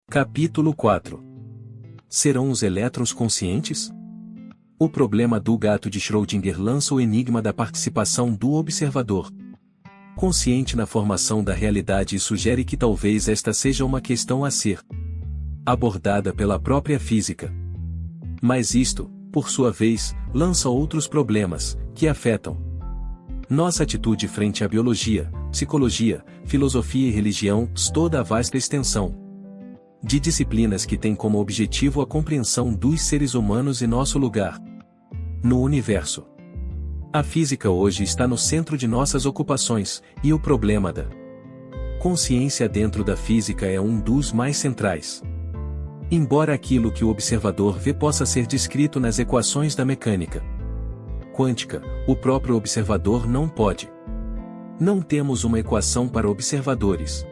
Capítulo 4. Serão os elétrons conscientes? O problema do gato de Schrödinger lança o enigma da participação do observador consciente na formação da realidade e sugere que talvez esta seja uma questão a ser abordada pela própria física. Mas isto, por sua vez, lança outros problemas, que afetam nossa atitude frente à biologia, psicologia, filosofia e religião, toda a vasta extensão de disciplinas que têm como objetivo a compreensão dos seres humanos e nosso lugar no universo. A física hoje está no centro de nossas ocupações, e o problema da consciência dentro da física é um dos mais centrais. Embora aquilo que o observador vê possa ser descrito nas equações da mecânica quântica, o próprio observador não pode. Não temos uma equação para observadores,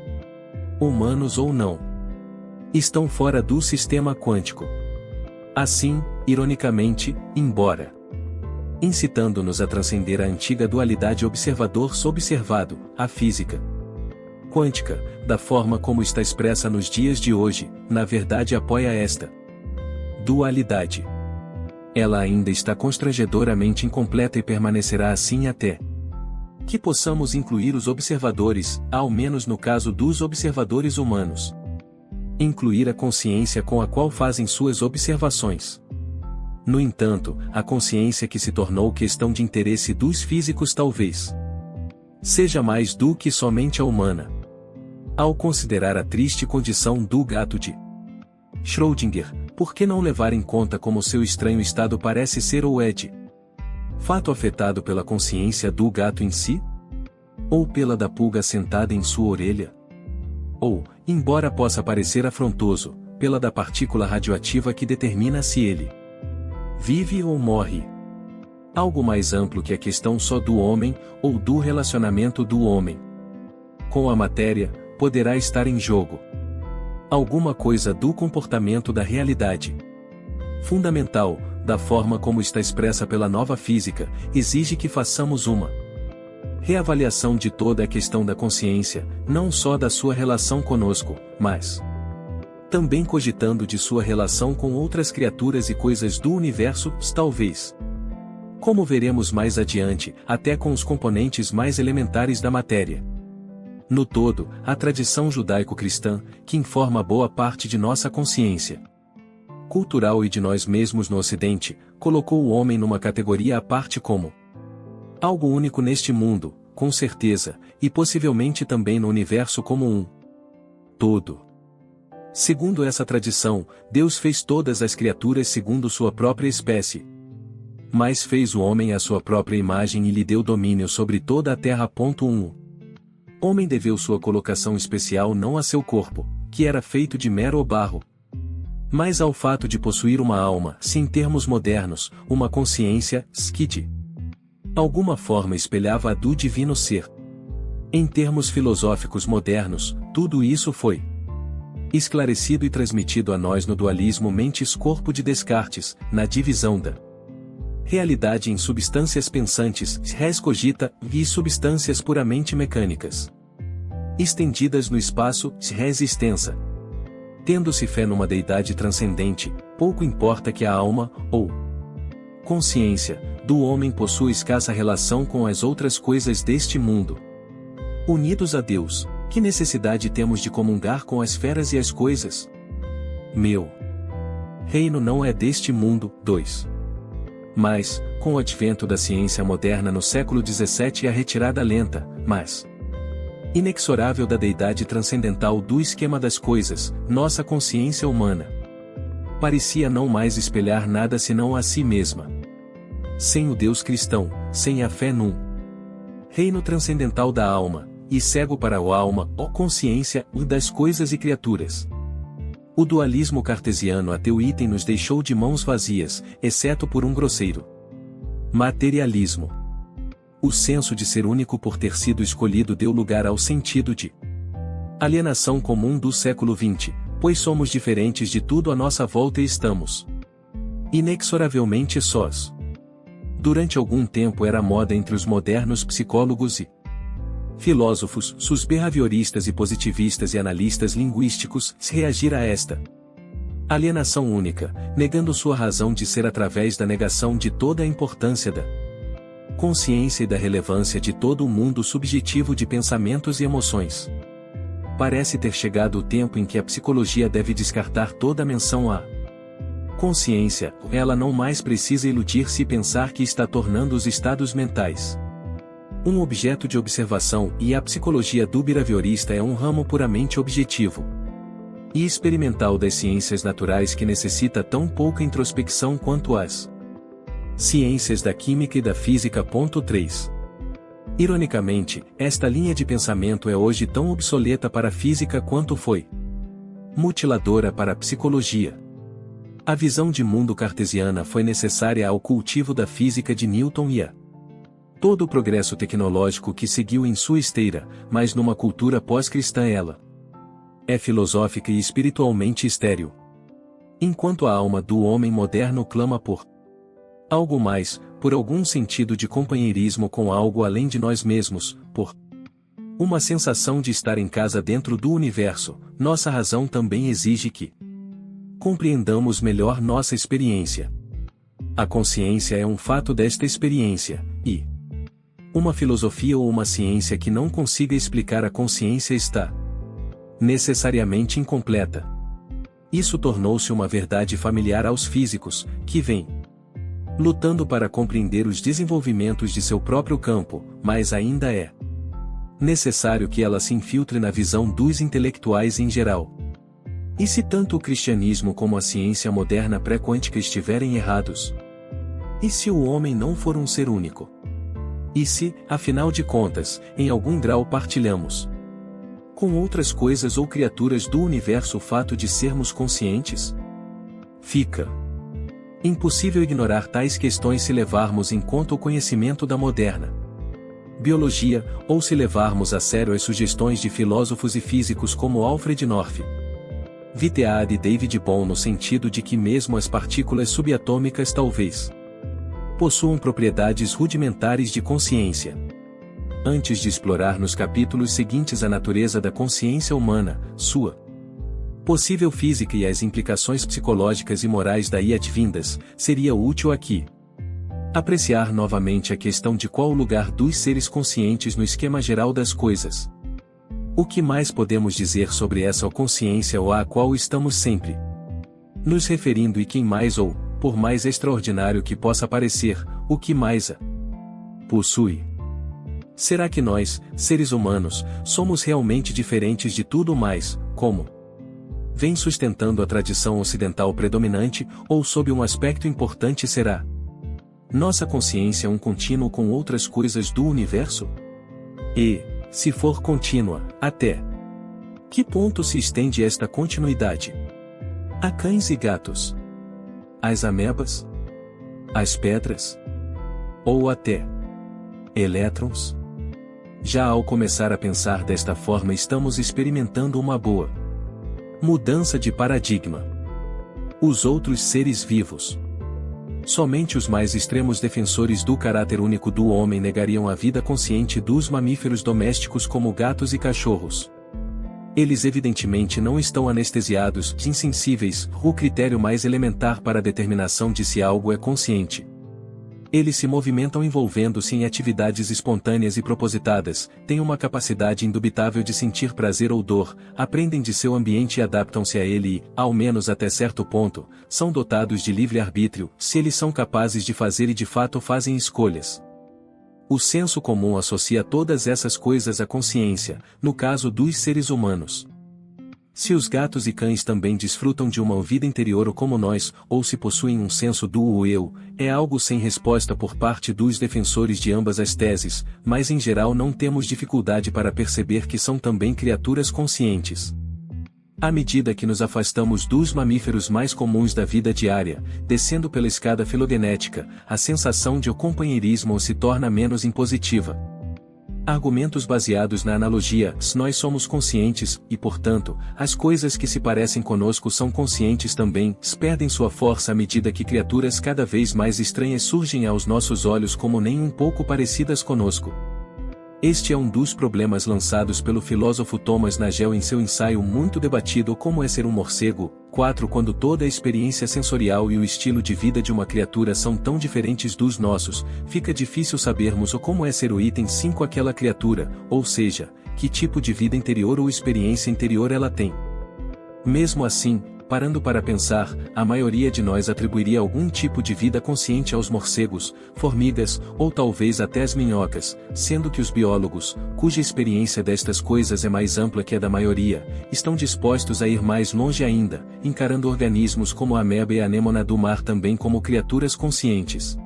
humanos ou não. Estão fora do sistema quântico. Assim, ironicamente, embora incitando-nos a transcender a antiga dualidade observador-observado, a física quântica, da forma como está expressa nos dias de hoje, na verdade apoia esta dualidade. Ela ainda está constrangedoramente incompleta e permanecerá assim até que possamos incluir os observadores, ao menos no caso dos observadores humanos. Incluir a consciência com a qual fazem suas observações. No entanto, a consciência que se tornou questão de interesse dos físicos talvez seja mais do que somente a humana. Ao considerar a triste condição do gato de Schrödinger, por que não levar em conta como seu estranho estado parece ser ou é de fato afetado pela consciência do gato em si? Ou pela da pulga sentada em sua orelha? Ou, embora possa parecer afrontoso, pela da partícula radioativa que determina se ele vive ou morre. Algo mais amplo que a questão só do homem, ou do relacionamento do homem com a matéria, poderá estar em jogo. Alguma coisa do comportamento da realidade fundamental, da forma como está expressa pela nova física, exige que façamos uma reavaliação de toda a questão da consciência, não só da sua relação conosco, mas também cogitando de sua relação com outras criaturas e coisas do universo, talvez. Como veremos mais adiante, até com os componentes mais elementares da matéria. No todo, a tradição judaico-cristã, que informa boa parte de nossa consciência cultural e de nós mesmos no Ocidente, colocou o homem numa categoria à parte como algo único neste mundo, com certeza, e possivelmente também no universo como um todo. Segundo essa tradição, Deus fez todas as criaturas segundo sua própria espécie. Mas fez o homem à sua própria imagem e lhe deu domínio sobre toda a terra. 1. Homem deveu sua colocação especial não a seu corpo, que era feito de mero barro, mas ao fato de possuir uma alma, se em termos modernos, uma consciência, que de alguma forma espelhava a do divino ser. Em termos filosóficos modernos, tudo isso foi esclarecido e transmitido a nós no dualismo mentes-corpo de Descartes, na divisão da realidade em substâncias pensantes, res cogita, e substâncias puramente mecânicas, estendidas no espaço, res extensa. Tendo-se fé numa deidade transcendente, pouco importa que a alma, ou consciência, do homem possua escassa relação com as outras coisas deste mundo. Unidos a Deus, que necessidade temos de comungar com as feras e as coisas? Meu reino não é deste mundo. 2. Mas, com o advento da ciência moderna no século XVII e a retirada lenta, mas inexorável da deidade transcendental do esquema das coisas, nossa consciência humana parecia não mais espelhar nada senão a si mesma. Sem o Deus cristão, sem a fé num reino transcendental da alma, e cego para a alma, ó consciência, das coisas e criaturas. O dualismo cartesiano ateu item nos deixou de mãos vazias, exceto por um grosseiro materialismo. O senso de ser único por ter sido escolhido deu lugar ao sentido de alienação comum do século XX, pois somos diferentes de tudo à nossa volta e estamos inexoravelmente sós. Durante algum tempo era moda entre os modernos psicólogos e Filósofos, behavioristas e positivistas e analistas linguísticos, reagir a esta alienação única, negando sua razão de ser através da negação de toda a importância da consciência e da relevância de todo o mundo subjetivo de pensamentos e emoções. Parece ter chegado o tempo em que a psicologia deve descartar toda a menção à consciência, ela não mais precisa iludir-se e pensar que está tornando os estados mentais um objeto de observação, e a psicologia do behaviorista é um ramo puramente objetivo e experimental das ciências naturais que necessita tão pouca introspecção quanto as ciências da química e da física. 3. Ironicamente, esta linha de pensamento é hoje tão obsoleta para a física quanto foi mutiladora para a psicologia. A visão de mundo cartesiana foi necessária ao cultivo da física de Newton e a todo o progresso tecnológico que seguiu em sua esteira, mas numa cultura pós-cristã ela é filosófica e espiritualmente estéril. Enquanto a alma do homem moderno clama por algo mais, por algum sentido de companheirismo com algo além de nós mesmos, por uma sensação de estar em casa dentro do universo, nossa razão também exige que compreendamos melhor nossa experiência. A consciência é um fato desta experiência, e uma filosofia ou uma ciência que não consiga explicar a consciência está necessariamente incompleta. Isso tornou-se uma verdade familiar aos físicos, que vêm lutando para compreender os desenvolvimentos de seu próprio campo, mas ainda é necessário que ela se infiltre na visão dos intelectuais em geral. E se tanto o cristianismo como a ciência moderna pré-quântica estiverem errados? E se o homem não for um ser único? E se, afinal de contas, em algum grau partilhamos com outras coisas ou criaturas do universo o fato de sermos conscientes? Fica impossível ignorar tais questões se levarmos em conta o conhecimento da moderna biologia, ou se levarmos a sério as sugestões de filósofos e físicos como Alfred North Whitehead e David Bohm, no sentido de que mesmo as partículas subatômicas talvez possuam propriedades rudimentares de consciência. Antes de explorar nos capítulos seguintes a natureza da consciência humana, sua possível física e as implicações psicológicas e morais daí advindas, seria útil aqui apreciar novamente a questão de qual o lugar dos seres conscientes no esquema geral das coisas. O que mais podemos dizer sobre essa consciência ou à qual estamos sempre nos referindo, e quem mais ou, por mais extraordinário que possa parecer, o que mais a possui? Será que nós, seres humanos, somos realmente diferentes de tudo mais, como vem sustentando a tradição ocidental predominante, ou sob um aspecto importante será nossa consciência um contínuo com outras coisas do universo? E, se for contínua, até que ponto se estende esta continuidade? A cães e gatos? As amebas? As pedras? Ou até elétrons? Já ao começar a pensar desta forma estamos experimentando uma boa mudança de paradigma. Os outros seres vivos, somente os mais extremos defensores do caráter único do homem, negariam a vida consciente dos mamíferos domésticos como gatos e cachorros. Eles evidentemente não estão anestesiados, insensíveis, o critério mais elementar para a determinação de se algo é consciente. Eles se movimentam envolvendo-se em atividades espontâneas e propositadas, têm uma capacidade indubitável de sentir prazer ou dor, aprendem de seu ambiente e adaptam-se a ele e, ao menos até certo ponto, são dotados de livre-arbítrio, se eles são capazes de fazer e de fato fazem escolhas. O senso comum associa todas essas coisas à consciência, no caso dos seres humanos. Se os gatos e cães também desfrutam de uma vida interior como nós, ou se possuem um senso do eu, é algo sem resposta por parte dos defensores de ambas as teses, mas em geral não temos dificuldade para perceber que são também criaturas conscientes. À medida que nos afastamos dos mamíferos mais comuns da vida diária, descendo pela escada filogenética, a sensação de companheirismo se torna menos impositiva. Argumentos baseados na analogia, nós somos conscientes, e portanto, as coisas que se parecem conosco são conscientes também, perdem sua força à medida que criaturas cada vez mais estranhas surgem aos nossos olhos como nem um pouco parecidas conosco. Este é um dos problemas lançados pelo filósofo Thomas Nagel em seu ensaio muito debatido Como é ser um morcego. 4. Quando toda a experiência sensorial e o estilo de vida de uma criatura são tão diferentes dos nossos, fica difícil sabermos o como é ser o item 5 aquela criatura, ou seja, que tipo de vida interior ou experiência interior ela tem. Mesmo assim, parando para pensar, a maioria de nós atribuiria algum tipo de vida consciente aos morcegos, formigas, ou talvez até às minhocas, sendo que os biólogos, cuja experiência destas coisas é mais ampla que a da maioria, estão dispostos a ir mais longe ainda, encarando organismos como a ameba e a anêmona do mar também como criaturas conscientes.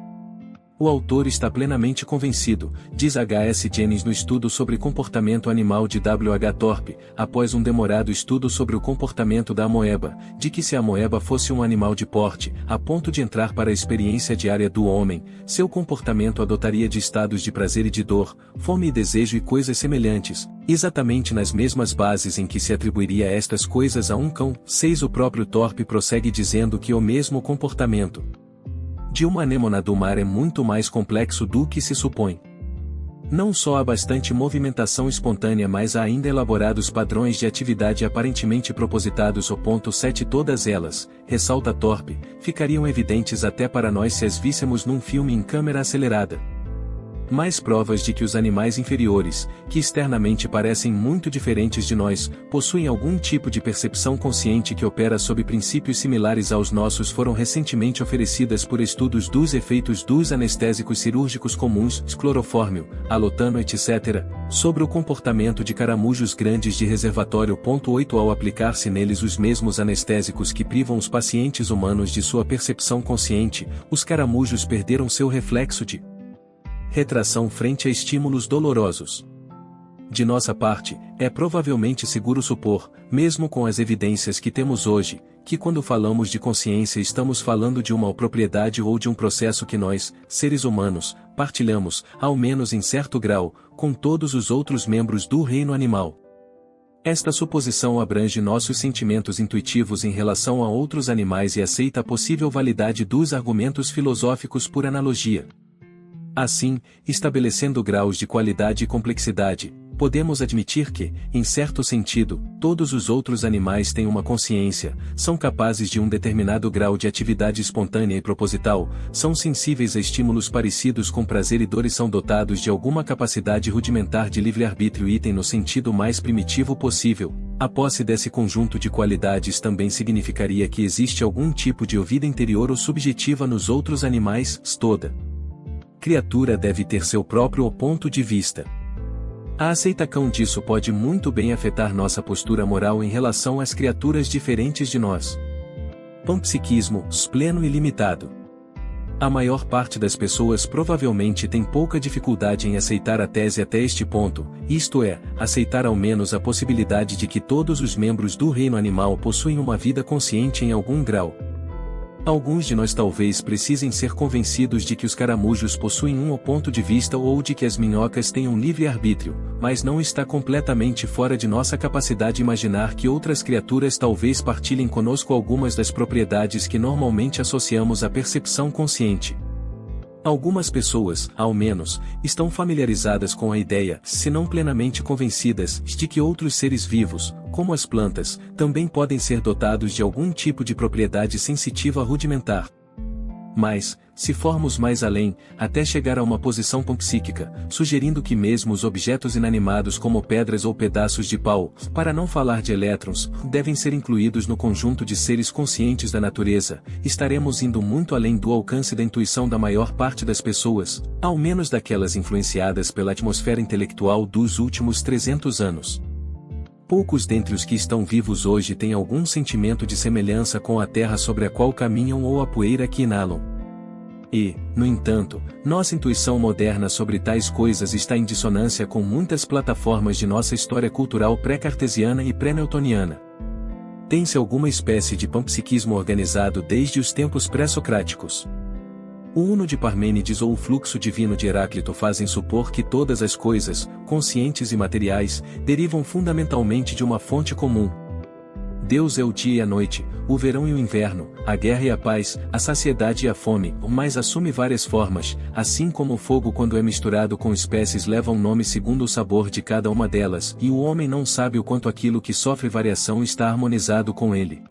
O autor está plenamente convencido, diz H.S. Jennings no estudo sobre comportamento animal de W.H. Thorpe, após um demorado estudo sobre o comportamento da amoeba, de que se a amoeba fosse um animal de porte, a ponto de entrar para a experiência diária do homem, seu comportamento adotaria de estados de prazer e de dor, fome e desejo e coisas semelhantes, exatamente nas mesmas bases em que se atribuiria estas coisas a um cão. 6. O próprio Thorpe prossegue dizendo que o mesmo comportamento de uma anêmona do mar é muito mais complexo do que se supõe. Não só há bastante movimentação espontânea, mas há ainda elaborados padrões de atividade aparentemente propositados. O ponto 7. Todas elas, ressalta Thorpe, ficariam evidentes até para nós se as víssemos num filme em câmera acelerada. Mais provas de que os animais inferiores, que externamente parecem muito diferentes de nós, possuem algum tipo de percepção consciente que opera sob princípios similares aos nossos foram recentemente oferecidas por estudos dos efeitos dos anestésicos cirúrgicos comuns, clorofórmio, alotano etc., sobre o comportamento de caramujos grandes de reservatório. 8. Ao aplicar-se neles os mesmos anestésicos que privam os pacientes humanos de sua percepção consciente, os caramujos perderam seu reflexo de retração frente a estímulos dolorosos. De nossa parte, é provavelmente seguro supor, mesmo com as evidências que temos hoje, que quando falamos de consciência estamos falando de uma propriedade ou de um processo que nós, seres humanos, partilhamos, ao menos em certo grau, com todos os outros membros do reino animal. Esta suposição abrange nossos sentimentos intuitivos em relação a outros animais e aceita a possível validade dos argumentos filosóficos por analogia. Assim, estabelecendo graus de qualidade e complexidade, podemos admitir que, em certo sentido, todos os outros animais têm uma consciência, são capazes de um determinado grau de atividade espontânea e proposital, são sensíveis a estímulos parecidos com prazer e dor e são dotados de alguma capacidade rudimentar de livre-arbítrio. Item no sentido mais primitivo possível. A posse desse conjunto de qualidades também significaria que existe algum tipo de vida interior ou subjetiva nos outros animais. Toda criatura deve ter seu próprio ponto de vista. A aceitação disso pode muito bem afetar nossa postura moral em relação às criaturas diferentes de nós. Panpsiquismo, pleno e limitado. A maior parte das pessoas provavelmente tem pouca dificuldade em aceitar a tese até este ponto, isto é, aceitar ao menos a possibilidade de que todos os membros do reino animal possuem uma vida consciente em algum grau. Alguns de nós talvez precisem ser convencidos de que os caramujos possuem um ponto de vista ou de que as minhocas têm um livre-arbítrio, mas não está completamente fora de nossa capacidade imaginar que outras criaturas talvez partilhem conosco algumas das propriedades que normalmente associamos à percepção consciente. Algumas pessoas, ao menos, estão familiarizadas com a ideia, se não plenamente convencidas, de que outros seres vivos, como as plantas, também podem ser dotados de algum tipo de propriedade sensitiva rudimentar. Mas, se formos mais além, até chegar a uma posição panpsíquica, sugerindo que mesmo os objetos inanimados como pedras ou pedaços de pau, para não falar de elétrons, devem ser incluídos no conjunto de seres conscientes da natureza, estaremos indo muito além do alcance da intuição da maior parte das pessoas, ao menos daquelas influenciadas pela atmosfera intelectual dos últimos 300 anos. Poucos dentre os que estão vivos hoje têm algum sentimento de semelhança com a terra sobre a qual caminham ou a poeira que inalam. E, no entanto, nossa intuição moderna sobre tais coisas está em dissonância com muitas plataformas de nossa história cultural pré-cartesiana e pré-newtoniana. Tem-se alguma espécie de panpsiquismo organizado desde os tempos pré-socráticos. O Uno de Parmênides ou o fluxo divino de Heráclito fazem supor que todas as coisas, conscientes e materiais, derivam fundamentalmente de uma fonte comum. Deus é o dia e a noite, o verão e o inverno, a guerra e a paz, a saciedade e a fome, mas assume várias formas, assim como o fogo quando é misturado com espécies leva um nome segundo o sabor de cada uma delas, e o homem não sabe o quanto aquilo que sofre variação está harmonizado com ele.